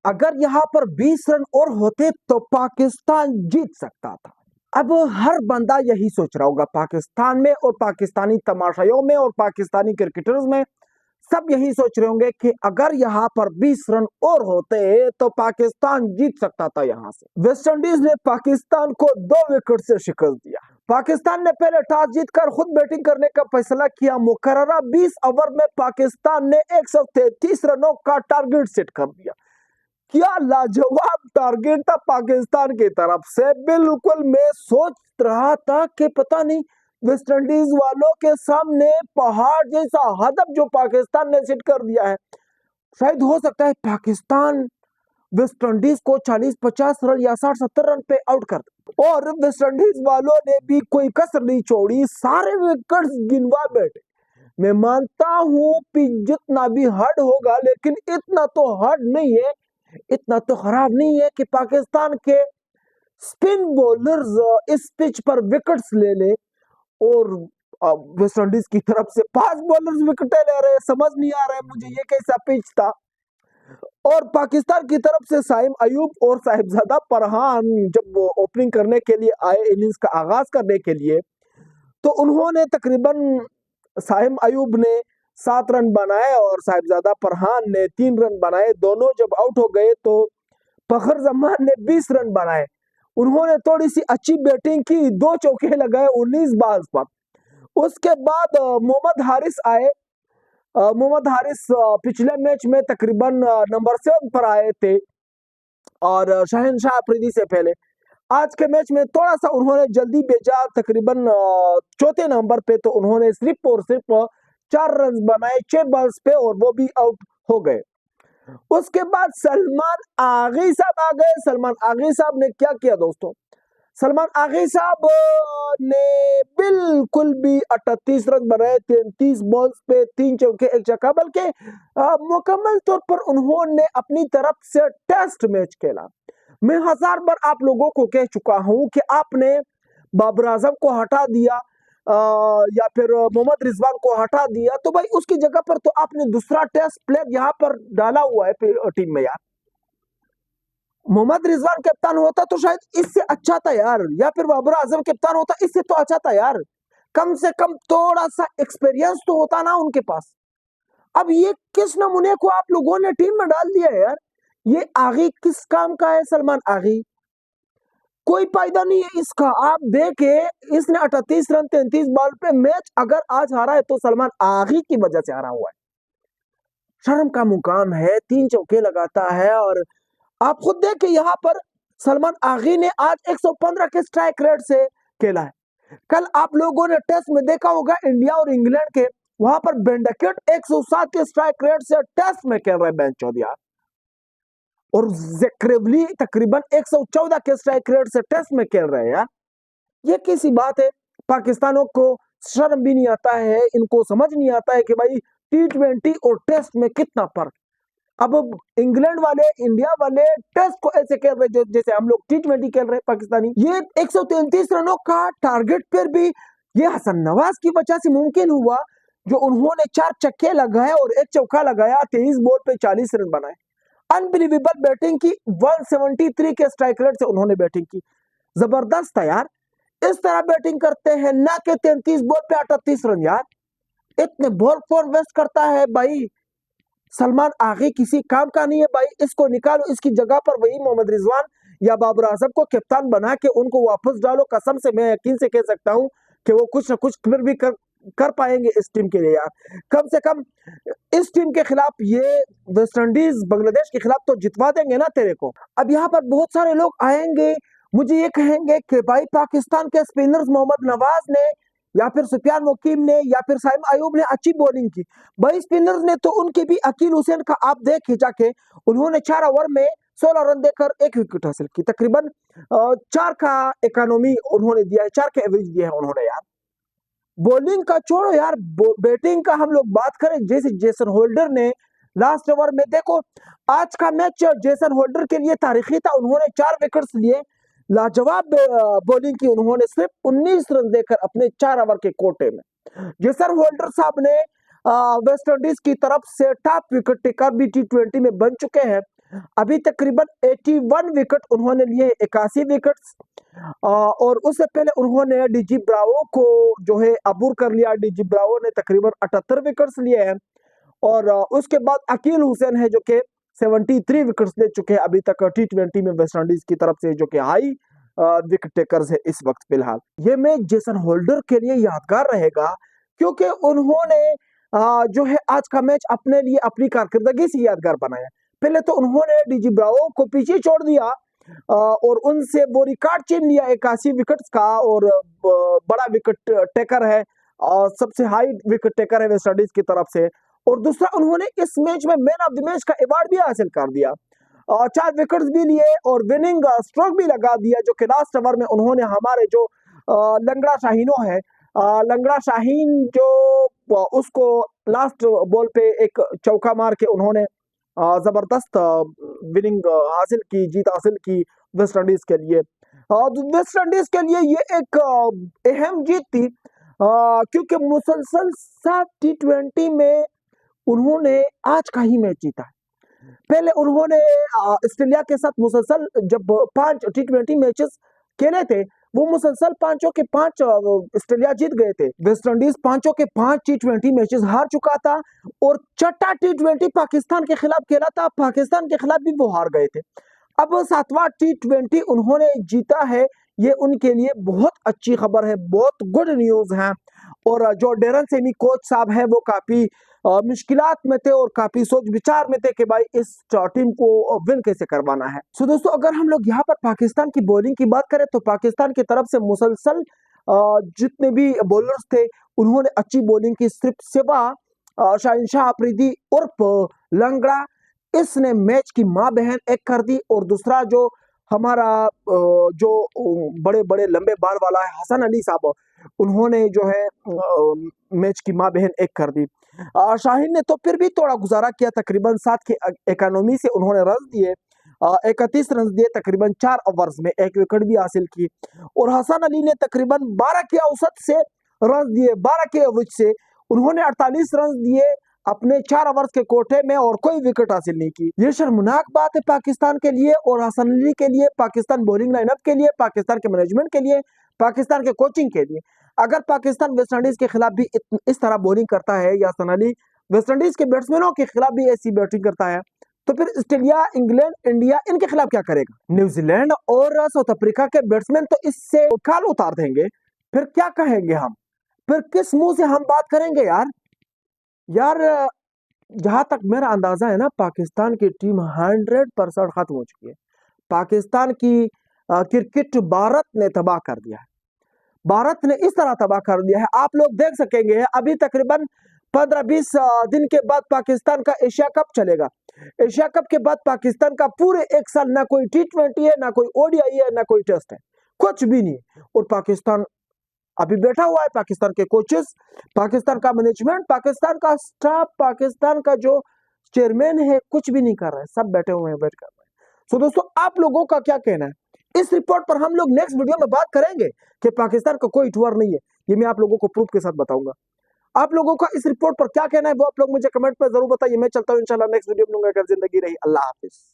अगर यहाँ पर 20 रन और होते तो पाकिस्तान जीत सकता था। अब हर बंदा यही सोच रहा होगा पाकिस्तान में, और पाकिस्तानी तमाशाइयों में, और पाकिस्तानी क्रिकेटर्स में, सब यही सोच रहे होंगे कि अगर यहाँ पर 20 रन और होते तो पाकिस्तान जीत सकता था। यहाँ से वेस्ट इंडीज ने पाकिस्तान को 2 विकेट से शिकस्त दिया। पाकिस्तान ने पहले टॉस जीतकर खुद बैटिंग करने का फैसला किया। मुकर्ररा 20 ओवर में पाकिस्तान ने 133 रनों का टारगेट सेट कर दिया। क्या लाजवाब टारगेट था पाकिस्तान की तरफ से। बिल्कुल मैं सोच रहा था कि पता नहीं वेस्ट इंडीज वालों के सामने पहाड़ जैसा हदफ जो पाकिस्तान ने सेट कर दिया है, शायद हो सकता है पाकिस्तान वेस्ट इंडीज को 40-50 रन या 60-70 रन पे आउट कर दे। और वेस्ट इंडीज वालों ने भी कोई कसर नहीं छोड़ी, सारे विकेट्स गिनवा बैठे। मैं मानता हूं कि जितना भी हार्ड होगा, लेकिन इतना तो हार्ड नहीं है, इतना तो खराब नहीं है कि पाकिस्तान के स्पिन बॉलर्स इस पिच पर विकेट्स ले ले। और वेस्ट इंडीज की तरफ से 5 बॉलर्स विकेटें ले रहे हैं। समझ नहीं आ रहा है मुझे ये कैसा पिच था। और पाकिस्तान की तरफ से साइम अयूब और साहिबजादा फरहान जब वो ओपनिंग करने के लिए आए, इनिंग्स का आगाज करने के लिए, तो उन्होंने तकरीबन साइम अयूब ने 7 रन बनाए और साहिबजादा फरहान ने 3 रन बनाए। दोनों जब आउट हो गए तो फखर जमान ने 20 रन बनाए। उन्होंने थोड़ी सी अच्छी बैटिंग की, 2 चौके लगाए 19 बॉल्स पर। उसके बाद मोहम्मद हारिस आए। मोहम्मद हारिस पिछले मैच में तकरीबन नंबर 7 पर आए थे और शहनशाह अफरीदी से पहले। आज के मैच में थोड़ा सा उन्होंने जल्दी भेजा, तकरीबन 4थे नंबर पे, तो उन्होंने सिर्फ और सिर्फ 4 रन बनाए 6 बॉल्स पे, और वो भी आउट हो गए। उसके बाद सलमान आगी साहब आ गए। सलमान आगी साहब ने क्या किया दोस्तों, सलमान आगी साहब ने बिल्कुल भी 38 रन बनाए 33 बॉल्स पे, 3 चौके 1 छक्का, बल्कि मुकम्मल तौर पर उन्होंने अपनी तरफ से टेस्ट मैच खेला। मैं 1000 बार आप लोगों को कह चुका हूं कि आपने बाबर आजम को हटा दिया या फिर मोहम्मद रिजवान को हटा दिया, तो भाई उसकी जगह पर तो आपने दूसरा टेस्ट प्लेयर यहाँ पर डाला हुआ है टीम में यार। मोहम्मद रिजवान कप्तान होता तो शायद इससे अच्छा था यार, या फिर बाबर आजम कप्तान होता इससे तो अच्छा था यार। कम से कम थोड़ा सा एक्सपीरियंस तो होता ना उनके पास। अब ये किस नमूने को आप लोगों ने टीम में डाल दिया है यार। ये आगी किस काम का है सलमान आगी, कोई फायदा नहीं है इसका। आप देखे इसने 38 रन 33 बॉल पे मैच अगर आज हारा है तो सलमान आगी की वजह से हारा हुआ है। शर्म का मुकाम है, 3 चौके लगाता है। और आप खुद देखें यहाँ पर सलमान आगी ने आज 115 के स्ट्राइक रेट से खेला है। कल आप लोगों ने टेस्ट में देखा होगा इंडिया और इंग्लैंड के, वहां पर बेंडकेट 107 के स्ट्राइक रेट से टेस्ट में खेल रहे बेन चौधरी, और जैक्रेवली तकरीबन 114 के स्ट्राइक रेट से टेस्ट में खेल रहे हैं यार। ये कैसी बात है। पाकिस्तानों को शर्म भी नहीं आता है, इनको समझ नहीं आता है कि भाई T20 और टेस्ट में कितना फर्क। अब इंग्लैंड वाले इंडिया वाले टेस्ट को ऐसे खेल रहे जैसे हम लोग T20 खेल रहे हैं पाकिस्तानी। ये 133 रनों का टारगेट पर भी ये हसन नवाज की वजह से मुमकिन हुआ, जो उन्होंने 4 छक्के लगाए और 1 चौका लगाया, 23 बॉल पे 40 रन बनाए। अनबिलीवेबल बैटिंग की, 173 के स्ट्राइक रेट से उन्होंने बैटिंग की। जबरदस्त था यार। इस तरह बैटिंग करते हैं ना कि 33 बॉल पे 38 रन यार। इतने बॉल कौन वेस्ट करता है भाई। सलमान आगे किसी काम का नहीं है भाई, इसको निकालो, इसकी जगह पर वही मोहम्मद रिजवान या बाबर आजम को कप्तान बना के उनको वापस डालो। कसम से मैं यकीन से कह सकता हूं कि वो कुछ ना कुछ फिर भी कर पाएंगे इस टीम के लिए यार। कम से कम इस टीम के खिलाफ, ये वेस्ट इंडीज बांग्लादेश के खिलाफ तो जितवा देंगे ना तेरे को। अब यहाँ पर बहुत सारे लोग आएंगे, मुझे ये कहेंगे कि भाई पाकिस्तान के स्पिनर्स मोहम्मद नवाज ने या फिर सुफियान मुकीम ने या फिर साइम अयूब ने अच्छी बॉलिंग की। भाई स्पिनर्स ने तो उनके भी, अकील हुसैन का आप देख जाके, उन्होंने 4 ओवर में 16 रन देकर 1 विकेट हासिल की। तकरीबन 4 का इकोनॉमी उन्होंने दिया है, 4 के एवरेज दिया है उन्होंने यार। बॉलिंग का छोड़ो यार, बैटिंग का हम लोग बात करें, जैसे जेसन होल्डर ने लास्ट ओवर में, देखो आज का मैच जेसन होल्डर के लिए तारीखी था। उन्होंने 4 विकेट्स लिए, लाजवाब बॉलिंग की उन्होंने, सिर्फ 19 रन देकर अपने 4 ओवर के कोटे में। जेसन होल्डर साहब ने वेस्ट इंडीज की तरफ से टॉप विकेट टेकर भी T20 में बन चुके हैं। अभी तकरीबन 81 विकेट उन्होंने लिए, 81 विकेट्स। और उससे पहले उन्होंने डीजी ब्रावो को जो है अबूर कर लिया। डीजी ब्रावो ने तकरीबन 78 विकेट्स लिए हैं। और उसके बाद अकील हुसैन है जो कि 73 विकेट्स ले चुके हैं अभी तक T20 में वेस्ट इंडीज की तरफ से, जो कि हाई विकेट टेकर्स है इस वक्त फिलहाल। ये मैच जेसन होल्डर के लिए यादगार रहेगा क्योंकि उन्होंने जो है आज का मैच अपने लिए अपनी कारकर्दगी से यादगार बनाया। पहले तो उन्होंने डीजी ब्रावो को पीछे छोड़ दिया और उनसे वो रिकॉर्ड छीन लिया 81 विकेट्स का, और बड़ा विकेट टेकर है और सबसे हाई विकेट टेकर है वेस्ट इंडीज की तरफ से। और दूसरा, उन्होंने इस मैच में मैन ऑफ द मैच का अवार्ड भी हासिल कर दिया और 4 विकेट्स भी लिए और विनिंग स्ट्रोक भी लगा दिया, जो कि लास्ट ओवर में उन्होंने हमारे जो लंगड़ा शाहीनों है, लंगड़ा शाहीन जो उसको लास्ट बॉल पे एक चौका मार के उन्होंने जबरदस्त विनिंग हासिल की, जीत हासिल की वेस्ट इंडीज के लिए। वेस्ट इंडीज के लिए ये एक अहम जीत थी क्योंकि मुसलसल 7 T20 में उन्होंने आज का ही मैच जीता है। पहले उन्होंने ऑस्ट्रेलिया के साथ मुसलसल जब 5 T20 मैचेस खेले थे, वो मुसलसल 5 के 5 ऑस्ट्रेलिया जीत गए थे। वेस्ट इंडीज 5 के 5 T20 मैचेस हार चुका था और छठा T20 पाकिस्तान के खिलाफ खेला था, पाकिस्तान के खिलाफ भी वो हार गए थे। अब 7वां T20 उन्होंने जीता है, ये उनके लिए बहुत अच्छी खबर है, बहुत गुड न्यूज है। और जो डेरन सेमी कोच साहब है वो काफी मुश्किलात में थे और काफी सोच विचार में थे कि भाई इस टीम को विन कैसे करवाना है। सो दोस्तों, अगर हम लोग यहाँ पर पाकिस्तान की बॉलिंग की बात करें तो पाकिस्तान की तरफ से मुसलसल जितने भी बॉलर्स थे उन्होंने अच्छी बॉलिंग की। सिर्फ सिवा शाहिनशाह अफरीदी उर्फ लंगड़ा, इसने मैच की मां बहन एक कर दी। और दूसरा जो हमारा जो बड़े बड़े लंबे बाल वाला है हसन अली साहब, उन्होंने जो है मैच की मां बहन एक कर दी। शाहीन ने तो फिर भी थोड़ा गुजारा किया, तकरीबन 7 की इकोनॉमी से उन्होंने रन दिए, 31 रन दिए तकरीबन 4 ओवर्स में, 1 विकेट भी हासिल की। और हसन अली ने तकरीबन 12 के औसत से रन दिए, 12 के एवरेज से उन्होंने 48 रन दिए अपने 4 ओवर्स के कोटे में और कोई विकेट हासिल नहीं की। ये शर्मनाक बात है पाकिस्तान के लिए और हसन अली के लिए, पाकिस्तान बॉलिंग लाइनअप के लिए, पाकिस्तान के मैनेजमेंट के लिए, पाकिस्तान के कोचिंग के लिए। अगर पाकिस्तान वेस्ट इंडीज के खिलाफ भी इस तरह बॉलिंग करता है या हसन अली वेस्ट इंडीज के बैट्समैनों के खिलाफ भी ऐसी बैटिंग करता है, तो फिर ऑस्ट्रेलिया, इंग्लैंड, इंडिया इनके खिलाफ क्या करेगा? न्यूजीलैंड और साउथ अफ्रीका के बैट्समैन तो इससे खाल उतार देंगे। फिर क्या कहेंगे हम? फिर किस मुंह से हम बात करेंगे यार? जहां तक मेरा अंदाजा है ना, पाकिस्तान की टीम 100% खत्म हो चुकी है। पाकिस्तान की क्रिकेट भारत ने तबाह कर दिया है। भारत ने इस तरह तबाह कर दिया है, आप लोग देख सकेंगे अभी तकरीबन 15-20 दिन के बाद पाकिस्तान का एशिया कप चलेगा। एशिया कप के बाद पाकिस्तान का पूरे 1 साल ना कोई T20 है, ना कोई ODI है, ना कोई टेस्ट है, कुछ भी नहीं। और पाकिस्तान अभी बैठा हुआ है, पाकिस्तान के कोचेस, पाकिस्तान का मैनेजमेंट, पाकिस्तान का स्टाफ, पाकिस्तान का जो चेयरमैन है, कुछ भी नहीं कर रहा है, सब बैठे हुए हैं, बैठ कर रहे हैं। सो दोस्तों, आप लोगों का क्या कहना है? इस रिपोर्ट पर हम लोग नेक्स्ट वीडियो में बात करेंगे कि पाकिस्तान का कोई ठुअर नहीं है, ये मैं आप लोगों को प्रूफ के साथ बताऊंगा। आप लोगों का इस रिपोर्ट पर क्या कहना है वो आप लोग मुझे कमेंट पर जरूर बताइए। मैं चलता हूं, इंशाल्लाह नेक्स्ट वीडियो में मिलूंगा। अगर जिंदगी रही, अल्लाह हाफिज।